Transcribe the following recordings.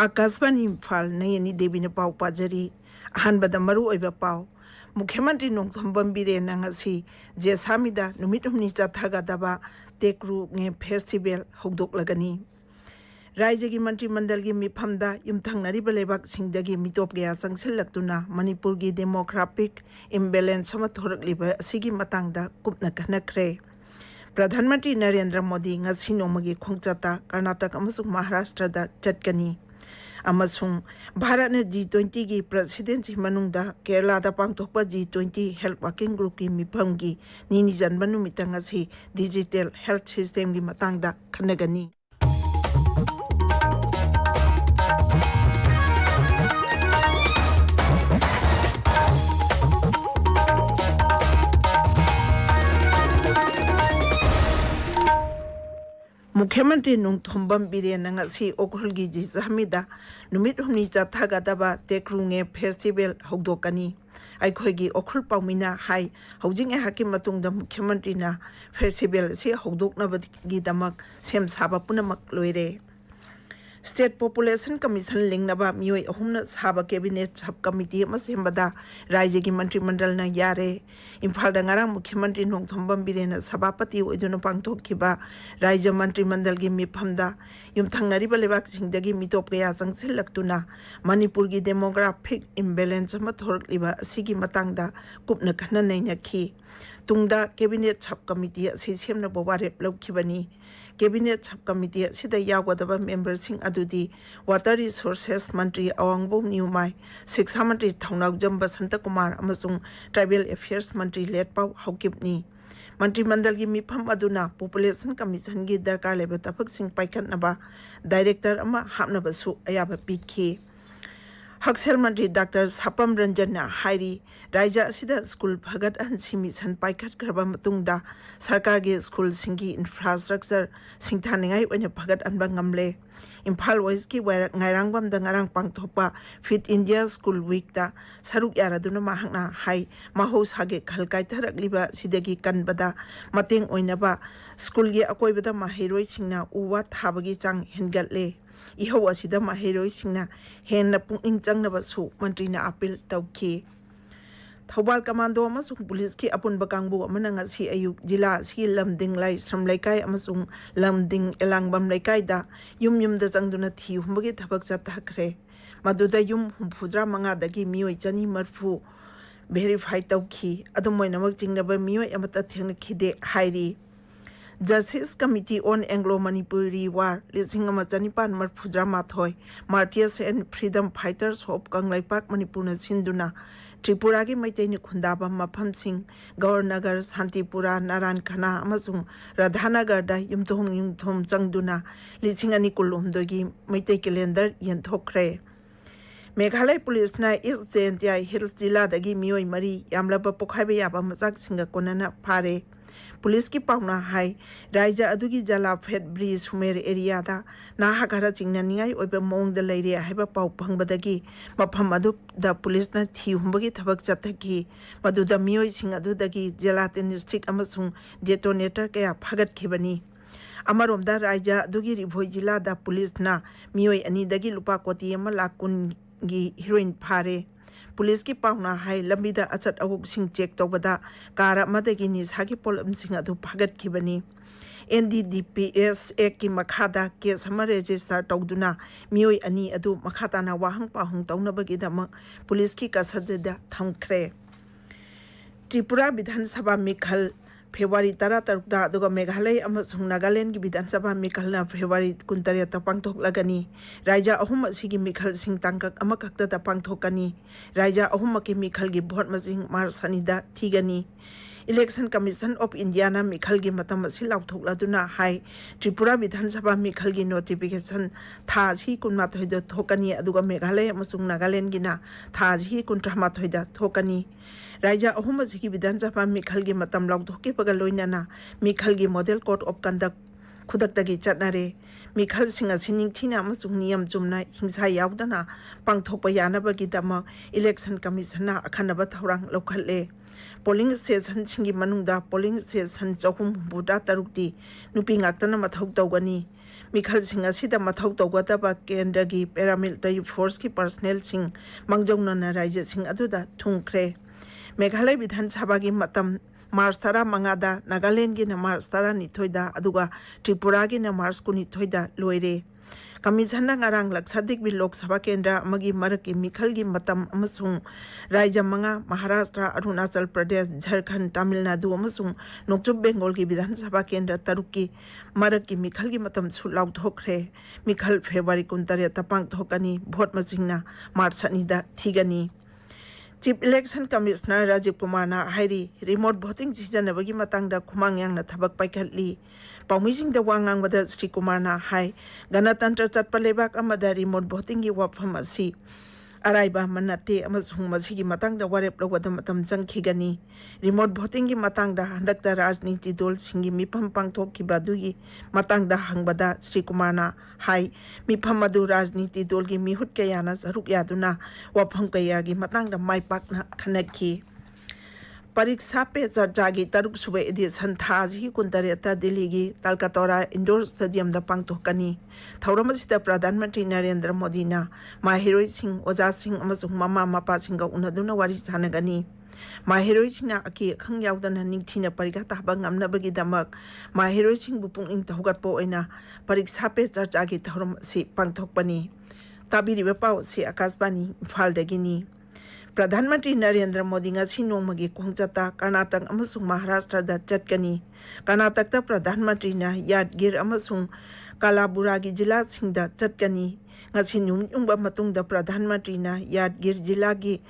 आकाशवाणी इम्फाल नयनी देवी ने पाव पाजरी अहनबद मरु ओइबा पाव मुख्यमंत्री नोंथोंबम बिरेन ngasi जेसामिदा नुमित हुमनी चाथागदबा तेक्रू nge फेस्टिवल हौदोकलगनी राज्य की मंत्रिमंडल की मिफमदा युमथंगनरिब लेबाक सिंगदगी मिटोप गया चंगसिलक्तुना मणिपुर की डेमोग्राफिक इम्बैलेंस अमा थोरकलिबा असिगी मतंगदा कुपना कनखरे प्रधानमंत्री नरेंद्र मोदी ngasi नोमगी खोंगचाता कर्नाटक अमसुंग महाराष्ट्र दा चटकनी अमसुंग भारत ने G20 की प्रेसिडेंसी मनुंगदा केरला दा पांगथोकपा G20 हेल्थ वर्किंग ग्रुप की मिफम की निनी जनबा नुमिता ngasi डिजिटल हेल्थ सिस्टम की मतंगदा खनगनी मुख्यमंत्री नोंथोंबम बिरेन ngasi ओखुलगी जिसामिदा नुमित हुमनी चाथागदबा तेक्रुंगे फेस्टिवल हौदोकनी अखोगी ओखुल पाउमिना हाई हौजिंग हाकी मतुंगदा मुख्यमंत्री ना फेस्टिवल से हौदोकनबगी दमक सेम साबा पुनमक लोइरे स्टेट पॉपुलेशन कमीशन लिंगनबा मियोय अहुमना साबा कैबिनेट सब कमिटी अमा सेमबदा राज्य की मंत्रिमंडल ना यारे इम्फाल दंगारा मुख्यमंत्री नोंथोंबम बिरेन सभापति ओइदुना पांगथोखिबा राज्य मंत्रिमंडल की मिफमदा युमथंगनरिबा लेबाक सिंगदगी मिटोप गया चंगसिलक्तुना मणिपुर की डेमोग्राफिक इम्बैलेंस अमा थोरकलिबा असिगी मतंगदा कुपना खना नैनखी तुंगदा कैबिनेट सब कमिटी असि सेमनबा वारेप लौखिबनी कैबिनेट सब कमिटी असिदा यावगदबा मेंबरसिंग अदुदी वाटर रिसोर्सेस मंत्री अवांगबोम न्यूमाई शिक्षा मंत्री थौनाव जंब संत कुमार अमसुंग ट्राइबल अफेयर्स मंत्री लेटपाव हौकिबनी मंत्रिमंडल की मिफम अदुना पॉपुलेशन कमीशन की दरकार लेबा तफकसिंग पाइखनबा डायरेक्टर अमा हापनबसु अयाबा पिखी हक्सेल मंत्री डॉक्टर सापम रंजन हाइरी राज्य असिदा स्कूल फगत अनसी मिशन पाइखत करबा मतुंगदा सरकार के स्कूल सिंगी इंफ्रास्ट्रक्चर सिंथानिंगाई ओइने फगत अनबा ngamle इम्फाल वेस्ट की ngangbam दा ngarang pangthokpa fit India school week दा सरुक यारादुना mahakna hai mahosage khalkai tharakliba sidagi kanbada mateng oinaba school की अकोइबदा माहिरोइ सिंगना उवा थाबगी चांग हेनगतले इहो असिदा माहिरोइ सिंगना हेन पुंगिंग चंगनबसु मंत्रीना अपील तौखी थौबाल कमांडो अमसुंग पुलिस की अपुनबा कांगबु अमना ngasi अयुक जिला सि लमदिंग लाई श्रम लैकाई अमसुंग लमदिंग एलांगबम लैकाई दा युम दा चंगदुना थी हुंबगी थबक चथाखरे मदुदा युम हुंफुद्रा मंगा दगी मियोय चनी मरफु वेरीफाई तौखी अदुमोइनमक चिंगनबा मियोय अमता थेंगखिदे हाइरी justice committee on Anglo Manipuri war लिसिंग चनिपान मरफुद्रा माथोय martyrs and freedom fighters of Kangleipak Manipur सिंधुना त्रिपुरा की मैतैनी खुंदाबा मफमसिंग गौरनगर शांतिपुरा नारायण खना अमसुंग राधानगर युमथोम चंगदुना लिसिंग अनि कुलुमदोगी मैतै कैलेंडर यंथोखरे मेघालय पुलिस ना ईस्ट जेंटिया हिल्स जिला दगी मियोय मरी यामलबा पोखाइबे याबा मजाक सिंगा कोनना फारे पुलिस की पाउना हाई राज्य अदुगी जला फेट ब्रिज सुमेर एरिया दा नाहा घरा चिंगनानियाई ओइबे मोंग द लेरे हाइबा पाउ फंगबदगी मफम अदु द पुलिस ना थी हुंबगी थबक चथकी मदु द मियोय सिंग अदुदगी जला डिस्ट्रिक्ट अमसुंग डेटोनेटर कया फगत खिबनी अमरोम दा राज्य अदुगी रिभोई जिला दा पुलिस ना मियोय अनि दगी लुपा कोटी अमा लाकुन गी हीरोइन फारे पुलिस की पाउना हाई लंबीदा अचत अवुक सिंग चेक तौबदा कार अमदगी निसागी पोलम सिंग अदु फगत खिबनी NDDPS एक की मखादा केस अमा रजिस्टर तौदुना मियोय अनि अदु मखाताना वाहंग पाहुंग तौनबगी दमक पुलिस की कसददा थंखरे त्रिपुरा विधानसभा मिखल फेब्रुआरी 13 मेघालय नागालैंड की विधानसभा मिखल फेब्रुआरी 19 पांगथोकलगनी राज्य अहुम की मिखल सिंह तांकक अमकक्तदा पांगथोकनी राज्य अहुम की मिखल की भोट मसिंग मार्च 2 थीगनी इलेक्शन कमीशन ऑफ इंडिया ना मिखल की मतम असि लाउथोकलादुना हाई त्रिपुरा विधानसभा मिखल की नोटिफिकेशन था सी 19 थोकनी अदुगा मेघालय अमसुंग नागालैंड की ना था सी 19 थोकनी राज्य अहुम की विधानसभा मिखल की मतम लाउथोके पगल लोइनाना मिखल की मॉडल कोड ऑफ कंडक्ट खुदक्तगी चटनारे मिखल सिंह निंगथीना अमसुंग नियम चुमना हिंसा यावदना पांगथोकपा यानबगीदमक इलेक्शन कमीशन ना अखनबा थौरांग लौखले पोलिंग स्टेशन सिंगी मनुंगदा पोलिंग स्टेशन 373 नुपी ngakतना मथौ तौगनी ꯃꯤꯈꯜꯁꯤꯡ ꯑꯁꯤꯗ ꯃꯊꯧ ꯇꯧꯒꯗꯕ ꯀꯦꯟꯗ꯭ꯔꯒꯤ ꯄꯦꯔꯥꯃꯤꯂꯤꯇꯔꯤ ꯐꯣꯔꯁꯀꯤ ꯄꯔꯁꯅꯦꯜꯁꯤꯡ ꯃꯥꯡꯖꯧꯅꯅ ꯔꯥꯏꯖ꯭ꯌꯁꯤꯡ ꯑꯗꯨꯗ ꯊꯨꯡꯈ꯭ꯔꯦ꯫ ꯃꯦꯘꯥꯂय ꯕꯤꯙꯥꯟ ꯁꯚꯥꯒꯤ ꯃꯇꯝ ꯃꯥꯔꯆ 15ꯗ, ꯅꯥꯒꯥꯂꯦꯟꯗꯒꯤꯅ ꯃꯥꯔꯆ 12ꯗ, ꯑꯗꯨꯒ ꯇ꯭ꯔꯤꯄꯨꯔꯥꯒꯤꯅ ꯃꯥꯔꯆ 22ꯗ ꯂꯣꯏꯔꯦ꯫ ꯀꯃꯤꯁꯟꯅ ꯉꯔꯥꯡ ꯂꯛꯁꯥꯗ꯭ꯋꯤꯞ ꯂꯣꯛ ꯁꯚꯥ ꯀꯦꯟꯗ꯭ꯔ ꯑꯃꯒꯤ ꯃꯔꯛꯀꯤ ꯃꯤꯈꯜꯒꯤ ꯃꯇꯝ ꯑꯃꯁꯨꯡ ꯔꯥꯏꯖ꯭ꯌ 5 ꯃꯍꯥꯔꯥꯁꯇ꯭ꯔ, ꯑꯔꯨꯅꯥꯆꯜ ꯄ꯭ꯔꯗꯦꯁ, ꯓꯥꯔꯈꯟꯗ, ꯇꯥꯃꯤꯜ ꯅꯥꯗꯨ ꯑꯃꯁꯨꯡ ꯅꯣꯡꯆꯨꯞ ꯕꯦꯡꯒꯣꯜꯒꯤ ꯕꯤꯙꯥꯟ ꯁꯚꯥ ꯀꯦꯟꯗ꯭ꯔ 6ꯀꯤ ꯃꯔꯛꯀꯤ ꯃꯤꯈꯜꯒꯤ ꯃꯇꯝꯁꯨ ꯂꯥꯎꯊꯣꯛꯈ꯭ꯔꯦ꯫ ꯃꯤꯈꯜ ꯐꯦꯕ꯭ꯔꯨꯋꯥꯔꯤ 28ꯗ ꯄꯥꯡꯊꯣꯛꯀꯅꯤ꯫ ꯚꯣꯠ ꯃꯁꯤꯡꯅ March 2ꯗ ꯊꯤꯒꯅꯤ꯫ Chip election commissioner Rajiv ꯀꯨꯃꯥꯔꯅ ꯍꯥꯏꯔꯤ ꯔꯤꯃꯣꯠ ꯚꯣꯇꯤꯡ ꯁꯤꯖꯤꯟꯅꯕꯒꯤ ꯃꯇꯥꯡꯗ ꯈꯨꯃꯥꯡ ꯌꯥꯡꯅ ꯊꯕꯛ ꯄꯥꯏꯈꯠꯂꯤ꯫ ꯄꯥꯎꯃꯤꯁꯤꯡꯗ ꯋꯥ ꯉꯥꯡꯕꯗ ꯁ꯭ꯔꯤ ꯀꯨꯃꯥꯔꯅ ꯍꯥꯏ ꯒꯅꯇꯟꯇ꯭ꯔ ꯆꯠꯄ ꯂꯩꯕꯥꯛ ꯑꯃꯗ ꯔꯤꯃꯣꯠ ꯚꯣꯇꯤꯡꯒꯤ ꯋꯥꯐꯝ ꯑꯁꯤ ꯑꯔꯥꯏꯕ ꯑꯃ ꯅꯠꯇꯦ ꯑꯃꯁꯨꯡ ꯃꯁꯤꯒꯤ ꯃꯇꯥꯡꯗ ꯋꯥꯔꯦꯞ ꯂꯧꯕꯗ ꯃꯇꯝ ꯆꯪꯈꯤꯒꯅꯤ꯫ ꯔꯤꯃꯣꯠ ꯚꯣꯇꯤꯡꯒꯤ ꯃꯇꯥꯡꯗ ꯍꯟꯗꯛꯇ ꯔꯥꯖꯅꯤꯇꯤ ꯗꯜꯁꯤꯡꯒꯤ ꯃꯤꯐꯝ ꯄꯥꯡꯊꯣꯛꯈꯤꯕ ꯑꯗꯨꯒꯤ ꯃꯇꯥꯡꯗ ꯍꯪꯕꯗ ꯁ꯭ꯔꯤ ꯀꯨꯃꯥꯔꯅ ꯍꯥꯏ ꯃꯤꯐꯝ ꯑꯗꯨ ꯔꯥꯖꯅꯤꯇꯤ ꯗꯜꯒꯤ ꯃꯤꯍꯨꯠ ꯀꯌꯥꯅ ꯁꯔꯨꯛ ꯌꯥꯗꯨꯅ ꯋꯥꯐꯝ ꯀꯌꯥꯒꯤ ꯃꯇꯥꯡꯗ ꯃꯥꯏ ꯄꯥꯛꯅ ꯈꯟꯅꯈꯤ꯫ ꯄꯔꯤꯛꯁꯥ ꯄꯦ ꯆꯔꯆꯥꯒꯤ 6ꯁꯨꯕ ꯑꯦꯗꯤꯁꯟ ꯊꯥ ꯑꯁꯤꯒꯤ 28ꯇ ꯗꯤꯜꯂꯤꯒꯤ ꯇꯜꯀꯇꯣꯔꯥ ꯏꯟꯗꯣꯔ ꯁ꯭ꯇꯦꯗꯤꯌꯝꯗ ꯄꯥꯡꯊꯣꯛꯀꯅꯤ꯫ ꯊꯧꯔꯝ ꯑꯁꯤꯗ ꯄ꯭ꯔꯙꯥꯟ ꯃꯟꯇ꯭ꯔꯤ ꯅꯔꯦꯟꯗ꯭ꯔ ꯃꯣꯗꯤꯅ ꯃꯍꯩꯔꯣꯏꯁꯤꯡ, ꯑꯣꯖꯥꯁꯤꯡ ꯑꯃꯁꯨꯡ ꯃꯃꯥ ꯃꯄꯥꯁꯤꯡꯒ ꯎꯅꯗꯨꯅ ꯋꯥꯔꯤ ꯁꯥꯅꯒꯅꯤ꯫ ꯃꯍꯩꯔꯣꯏꯁꯤꯡꯅ ꯑꯀꯤ ꯑꯈꯪ ꯌꯥꯎꯗꯅ ꯅꯤꯡꯊꯤꯅ ꯄꯔꯤꯈꯥ ꯊꯥꯕ ꯉꯝꯅꯕꯒꯤꯗꯃꯛ ꯃꯍꯩꯔꯣꯏꯁꯤꯡꯕꯨ ꯄꯨꯛꯅꯤꯡ ꯊꯧꯒꯠꯄ ꯑꯣꯏꯅ ꯄꯔꯤꯛꯁꯥ ꯄꯦ ꯆꯔꯆꯥꯒꯤ ꯊꯧꯔꯝ ꯑꯁꯤ ꯄꯥꯡꯊꯣꯛꯄꯅꯤ꯫ ꯇꯥꯕꯤꯔꯤꯕ ꯄꯥꯎ ꯑꯁꯤ ꯑꯀꯥꯁꯕꯥꯅꯤ ꯏꯝꯐꯥꯜꯗꯒꯤꯅꯤ꯫ ꯄ꯭ꯔꯙꯥꯟ ꯃꯟꯇ꯭ꯔꯤ ꯅꯔꯦꯟꯗ꯭ꯔ ꯃꯣꯗꯤ ꯉꯁꯤ ꯅꯣꯡꯃꯒꯤ ꯈꯣꯡꯆꯠꯇ ꯀꯔꯅꯥꯇꯛ ꯑꯃꯁꯨꯡ ꯃꯍꯥꯔꯥꯁꯇ꯭ꯔꯗ ꯆꯠꯀꯅꯤ꯫ ꯀꯔꯅꯥꯇꯛꯇ ꯄ꯭ꯔꯙꯥꯟ ꯃꯟꯇ꯭ꯔꯤꯅ ꯌꯥꯗꯒꯤꯔ ꯑꯃꯁꯨꯡ ꯀꯥꯂꯥꯕꯨꯔꯥꯒꯤ ꯖꯤꯂꯥꯁꯤꯡꯗ ꯆꯠꯀꯅꯤ꯫ ꯉꯁꯤ ꯅꯨꯃꯤꯠ ꯌꯨꯡꯕ ꯃꯇꯨꯡꯗ ꯄ꯭ꯔꯙꯥꯟ ꯃꯟꯇ꯭ꯔꯤꯅ ꯌꯥꯗꯒꯤꯔ ꯖꯤꯂꯥꯒꯤ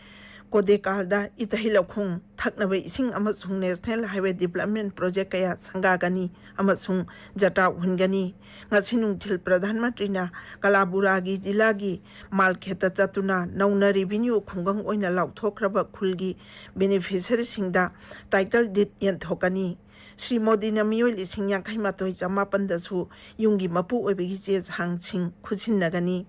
ꯀꯣꯗꯦꯀꯥꯜꯗ ꯏꯊꯩ ꯂꯧꯈꯣꯡ, ꯊꯛꯅꯕ ꯏꯁꯤꯡ ꯑꯃꯁꯨꯡ ꯅꯦꯁꯅꯦꯜ ꯍꯥꯏꯋꯦ ꯗꯤꯕꯦꯂꯞꯃꯦꯟꯠ ꯄ꯭ꯔꯣꯖꯦꯛ ꯀꯌꯥ ꯁꯪꯒꯥꯒꯅꯤ ꯑꯃꯁꯨꯡ ꯖꯇ꯭ꯔꯥ ꯎꯍꯟꯒꯅꯤ꯫ ꯉꯁꯤ ꯅꯨꯡꯊꯤꯜ ꯄ꯭ꯔꯙꯥꯟ ꯃꯟꯇ꯭ꯔꯤꯅ ꯀꯥꯂꯥꯕꯨꯔꯥꯒꯤ ꯖꯤꯂꯥꯒꯤ ꯃꯥꯜꯈꯦꯠꯇ ꯆꯠꯇꯨꯅ ꯅꯧꯅ ꯔꯦꯚꯤꯅ꯭ꯌꯨ ꯈꯨꯡꯒꯪ ꯑꯣꯏꯅ ꯂꯥꯎꯊꯣꯛꯈ꯭ꯔꯕ ꯈꯨꯜꯒꯤ ꯕꯦꯅꯤꯐꯤꯁꯔꯤꯁꯤꯡꯗ ꯇꯥꯏꯇꯜ ꯗꯤꯗ ꯌꯦꯟꯊꯣꯛꯀꯅꯤ꯫ ꯁ꯭ꯔꯤ ꯃꯣꯗꯤꯅ ꯃꯤꯑꯣꯏ 51,900 ꯌꯨꯝꯒꯤ ꯃꯄꯨ ꯑꯣꯏꯕꯒꯤ ꯆꯦ ꯆꯥꯡꯁꯤꯡ ꯈꯨꯠꯁꯤꯟꯅꯒꯅꯤ꯫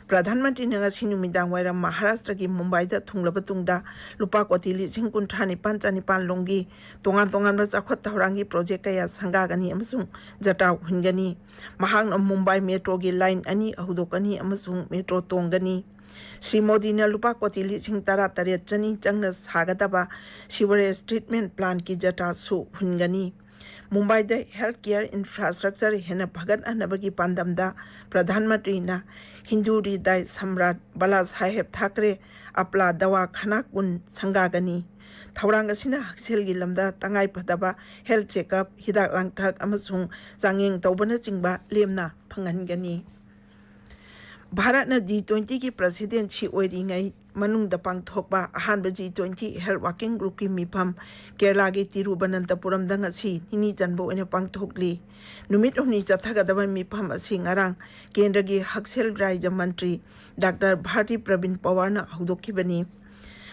ꯄ꯭ꯔꯙꯥꯟ ꯃꯟꯇ꯭ꯔꯤꯅ ꯉꯁꯤ ꯅꯨꯃꯤꯗꯥꯡ ꯋꯥꯏꯔꯝ ꯃꯍꯥꯔꯥꯁꯇ꯭ꯔꯒꯤ ꯃꯨꯝꯕꯥꯏꯗ ꯊꯨꯡꯂꯕ ꯇꯨꯡꯗ ꯂꯨꯄꯥ ꯀꯣꯇꯤ 59,900 ꯂꯣꯝꯒꯤ ꯇꯣꯉꯥꯟ-ꯇꯣꯉꯥꯟꯕ ꯆꯥꯎꯈꯠ ꯊꯧꯔꯥꯡꯒꯤ ꯄ꯭ꯔꯣꯖꯦꯛ ꯀꯌꯥ ꯁꯪꯒꯥꯒꯅꯤ ꯑꯃꯁꯨꯡ ꯖꯇ꯭ꯔꯥ ꯎꯍꯟꯒꯅꯤ꯫ ꯃꯍꯥꯛꯅ ꯃꯨꯝꯕꯥꯏ ꯃꯦꯇ꯭ꯔꯣꯒꯤ ꯂꯥꯏꯟ 2 ꯍꯧꯗꯣꯛꯀꯅꯤ ꯑꯃꯁꯨꯡ ꯃꯦꯇ꯭ꯔꯣ ꯇꯣꯡꯒꯅꯤ꯫ ꯁ꯭ꯔꯤ ꯃꯣꯗꯤꯅ ꯂꯨꯄꯥ ꯀꯣꯇꯤ 18,800 ꯆꯪꯅ ꯁꯥꯒꯗꯕ ꯁꯤꯋꯔꯦꯖ ꯇ꯭ꯔꯤꯠꯃꯦꯟꯠ ꯄ꯭ꯂꯥꯟꯠꯀꯤ ꯖꯇ꯭ꯔꯥꯁꯨ ꯍꯨꯟꯒꯅꯤ꯫ ꯃꯨꯝꯕꯥꯏꯗ ꯍꯦꯜꯊ ꯀꯦꯌꯔ ꯏꯟꯐ꯭ꯔꯥꯁ꯭ꯇꯔꯛꯆꯔ ꯍꯦꯟꯅ ꯐꯒꯠꯍꯟꯅꯕꯒꯤ ꯄꯥꯟꯗꯝꯗ ꯄ꯭ꯔꯙꯥꯟ ꯃꯟꯇ꯭ꯔꯤꯅ ꯍꯤꯟꯗꯨ ꯍ꯭ꯔꯤꯗꯌ ꯁꯝꯔꯥꯠ ꯕꯥꯂꯥꯁꯥꯍꯦꯕ ꯊꯥꯀꯔꯦ ꯑꯄ꯭ꯂꯥ ꯗꯋꯥꯈꯥꯅꯥ 10 ꯁꯪꯒꯥꯒꯅꯤ꯫ ꯊꯧꯔꯥꯡ ꯑꯁꯤꯅ ꯍꯛꯁꯦꯜꯒꯤ ꯂꯝꯗ ꯇꯉꯥꯏꯐꯗꯕ ꯍꯦꯜꯊ ꯆꯦꯛꯑꯞ, ꯍꯤꯗꯥꯛ-ꯂꯥꯡꯊꯛ ꯑꯃꯁꯨꯡ ꯆꯥꯡꯌꯦꯡ ꯇꯧꯕꯅꯆꯤꯡꯕ ꯂꯦꯝꯅ ꯐꯪꯍꯟꯒꯅꯤ꯫ ꯚꯥꯔꯠꯅ G20ꯒꯤ ꯄ꯭ꯔꯁꯤꯗꯦꯟꯁꯤ ꯑꯣꯏꯔꯤꯉꯩ ꯃꯅꯨꯡꯗ ꯄꯥꯡꯊꯣꯛꯄ ꯑꯍꯥꯟꯕ G20 ꯍꯦꯜꯊ ꯋꯥꯔꯀꯤꯡ ꯒ꯭ꯔꯨꯞꯀꯤ ꯃꯤꯐꯝ ꯀꯦꯔꯂꯥꯒꯤ ꯇꯤꯔꯨꯕꯅꯟꯇꯄꯨꯔꯝꯗ ꯉꯁꯤ ꯅꯤꯅꯤ ꯆꯟꯕ ꯑꯣꯏꯅ ꯄꯥꯡꯊꯣꯛꯂꯤ꯫ ꯅꯨꯃꯤꯠ 8ꯅꯤ ꯆꯠꯊꯒꯗꯕ ꯃꯤꯐꯝ ꯑꯁꯤ ꯉꯔꯥꯡ ꯀꯦꯟꯗ꯭ꯔꯒꯤ ꯍꯛꯁꯦꯜ ꯔꯥꯖ꯭ꯌ ꯃꯟꯇ꯭ꯔꯤ ꯗꯥꯛꯇꯔ ꯚꯥꯔꯇꯤ ꯄ꯭ꯔꯕꯤꯟ ꯄꯋꯥꯔꯅ ꯍꯧꯗꯣꯛꯈꯤꯕꯅꯤ꯫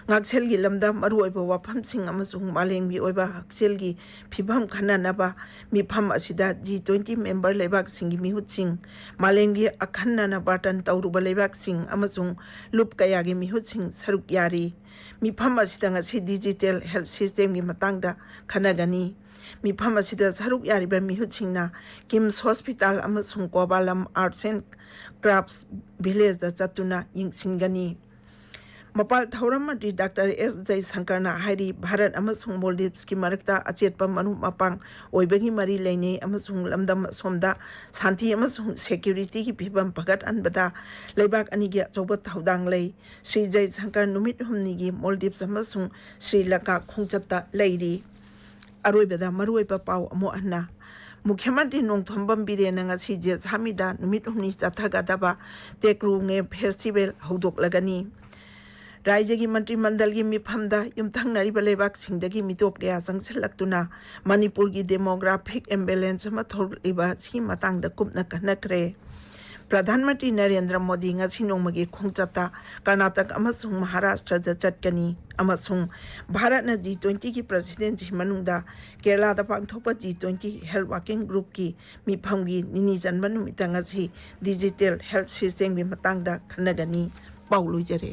ꯉꯥꯛꯁꯦꯜꯒꯤ ꯂꯝꯗ ꯃꯔꯨꯑꯣꯏꯕ ꯋꯥꯐꯝꯁꯤꯡ ꯑꯃꯁꯨꯡ ꯃꯥꯂꯦꯝꯒꯤ ꯑꯣꯏꯕ ꯍꯛꯁꯦꯜꯒꯤ ꯐꯤꯚꯝ ꯈꯟꯅꯅꯕ ꯃꯤꯐꯝ ꯑꯁꯤꯗ G20 ꯃꯦꯝꯕꯔ ꯂꯩꯕꯥꯛꯁꯤꯡꯒꯤ ꯃꯤꯍꯨꯠꯁꯤꯡ, ꯃꯥꯂꯦꯝꯒꯤ ꯑꯈꯟꯅꯅ ꯕꯥꯔꯇꯟ ꯇꯧꯔꯨꯕ ꯂꯩꯕꯥꯛꯁꯤꯡ ꯑꯃꯁꯨꯡ ꯂꯨꯞ ꯀꯌꯥꯒꯤ ꯃꯤꯍꯨꯠꯁꯤꯡ ꯁꯔꯨꯛ ꯌꯥꯔꯤ꯫ ꯃꯤꯐꯝ ꯑꯁꯤꯗ ꯉꯁꯤ ꯗꯤꯖꯤꯇꯦꯜ ꯍꯦꯜꯊ ꯁꯤꯁꯇꯦꯝꯒꯤ ꯃꯇꯥꯡꯗ ꯈꯟꯅꯒꯅꯤ꯫ ꯃꯤꯐꯝ ꯑꯁꯤꯗ ꯁꯔꯨꯛ ꯌꯥꯔꯤꯕ ꯃꯤꯍꯨꯠꯁꯤꯡꯅ ꯀꯤꯝꯁ ꯍꯣꯁꯄꯤꯇꯥꯜ ꯑꯃꯁꯨꯡ ꯀꯣꯕꯥꯂꯝ ꯑꯥꯔꯠꯁ ꯑꯦꯟ ꯀ꯭ꯔꯥꯐꯠꯁ ꯚꯤꯂꯦꯖꯗ ꯆꯠꯇꯨꯅ ꯌꯦꯡꯁꯤꯟꯒꯅꯤ꯫ ꯃꯄꯥꯜ ꯊꯧꯔꯝ ꯃꯟꯇ꯭ꯔꯤ ꯗꯥꯛꯇꯔ ꯑꯦꯁ ꯖꯌꯁꯪꯀꯔꯅ ꯍꯥꯏꯔꯤ ꯚꯥꯔꯠ ꯑꯃꯁꯨꯡ ꯃꯣꯜꯗꯤꯚꯁꯀꯤ ꯃꯔꯛꯇ ꯑꯆꯦꯠꯄ ꯃꯔꯨꯞ-ꯃꯄꯥꯡ ꯑꯣꯏꯕꯒꯤ ꯃꯔꯤ ꯂꯩꯅꯩ ꯑꯃꯁꯨꯡ ꯂꯝꯗꯝ ꯑꯁꯣꯝꯗ ꯁꯥꯟꯇꯤ ꯑꯃꯁꯨꯡ ꯁꯦꯀ꯭ꯌꯨꯔꯤꯇꯤꯒꯤ ꯐꯤꯚꯝ ꯐꯒꯠꯍꯟꯕꯗ ꯂꯩꯕꯥꯛ ꯑꯅꯤꯒꯤ ꯑꯆꯧꯕ ꯊꯧꯗꯥꯡ ꯂꯩ꯫ ꯁ꯭ꯔꯤ ꯖꯌꯁꯪꯀꯔ ꯅꯨꯃꯤꯠ 8ꯅꯤꯒꯤ ꯃꯣꯜꯗꯤꯚꯁ ꯑꯃꯁꯨꯡ ꯁ꯭ꯔꯤꯂꯪꯀꯥ ꯈꯣꯡꯆꯠꯇ ꯂꯩꯔꯤ꯫ ꯑꯔꯣꯏꯕꯗ ꯃꯔꯨꯑꯣꯏꯕ ꯄꯥꯎ ꯑꯃꯨꯛ ꯍꯟꯅ ꯃꯨꯈ꯭ꯌ ꯃꯟꯇ꯭ꯔꯤ ꯅꯣꯡꯊꯣꯝꯕꯝ ꯕꯤꯔꯦꯟꯅ ꯉꯁꯤ ꯖꯦꯁꯥꯃꯤꯗ ꯅꯨꯃꯤꯠ 8ꯅꯤ ꯆꯠꯊꯒꯗꯕ ꯇꯦꯀ꯭ꯔꯨꯉꯦ ꯐꯦꯁꯇꯤꯚꯦꯜ ꯍꯧꯗꯣꯛꯂꯒꯅꯤ꯫ ꯔꯥꯖ꯭ꯌꯒꯤ ꯃꯟꯇ꯭ꯔꯤ ꯃꯟꯗꯜꯒꯤ ꯃꯤꯐꯝꯗ ꯌꯨꯝꯊꯪꯅꯔꯤꯕ ꯂꯩꯕꯥꯛꯁꯤꯡꯗꯒꯤ ꯃꯤꯇꯣꯞ ꯀꯌꯥ ꯆꯪꯁꯤꯜꯂꯛꯇꯨꯅ ꯃꯅꯤꯄꯨꯔꯒꯤ ꯗꯦꯃꯣꯒ꯭ꯔꯥꯐꯤꯛ ꯏꯝꯕꯦꯂꯦꯟꯁ ꯑꯃ ꯊꯣꯛꯂꯛꯂꯤꯕ ꯁꯤꯒꯤ ꯃꯇꯥꯡꯗ ꯀꯨꯞꯅ ꯈꯟꯅꯈ꯭ꯔꯦ꯫ ꯄ꯭ꯔꯙꯥꯟ ꯃꯟꯇ꯭ꯔꯤ ꯅꯔꯦꯟꯗ꯭ꯔ ꯃꯣꯗꯤ ꯉꯁꯤ ꯅꯣꯡꯃꯒꯤ ꯈꯣꯡꯆꯠꯇ ꯀꯔꯅꯥꯇꯛ ꯑꯃꯁꯨꯡ ꯃꯍꯥꯔꯥꯁꯇ꯭ꯔꯗ ꯆꯠꯀꯅꯤ ꯑꯃꯁꯨꯡ ꯚꯥꯔꯠꯅ G20ꯒꯤ ꯄ꯭ꯔꯁꯤꯗꯦꯟꯁꯤ ꯃꯅꯨꯡꯗ ꯀꯦꯔꯂꯥꯗ ꯄꯥꯡꯊꯣꯛꯄ G20 ꯍꯦꯜꯊ ꯋꯥꯔꯀꯤꯡ ꯒ꯭ꯔꯨꯞꯀꯤ ꯃꯤꯐꯝꯒꯤ ꯅꯤꯅꯤ ꯆꯟꯕ ꯅꯨꯃꯤꯠꯇ ꯉꯁꯤ ꯗꯤꯖꯤꯇꯦꯜ ꯍꯦꯜꯊ ꯁꯤꯁꯇꯦꯝꯒꯤ ꯃꯇꯥꯡꯗ ꯈꯟꯅꯒꯅꯤ꯫ ꯄꯥꯎ ꯂꯣꯏꯖꯔꯦ꯫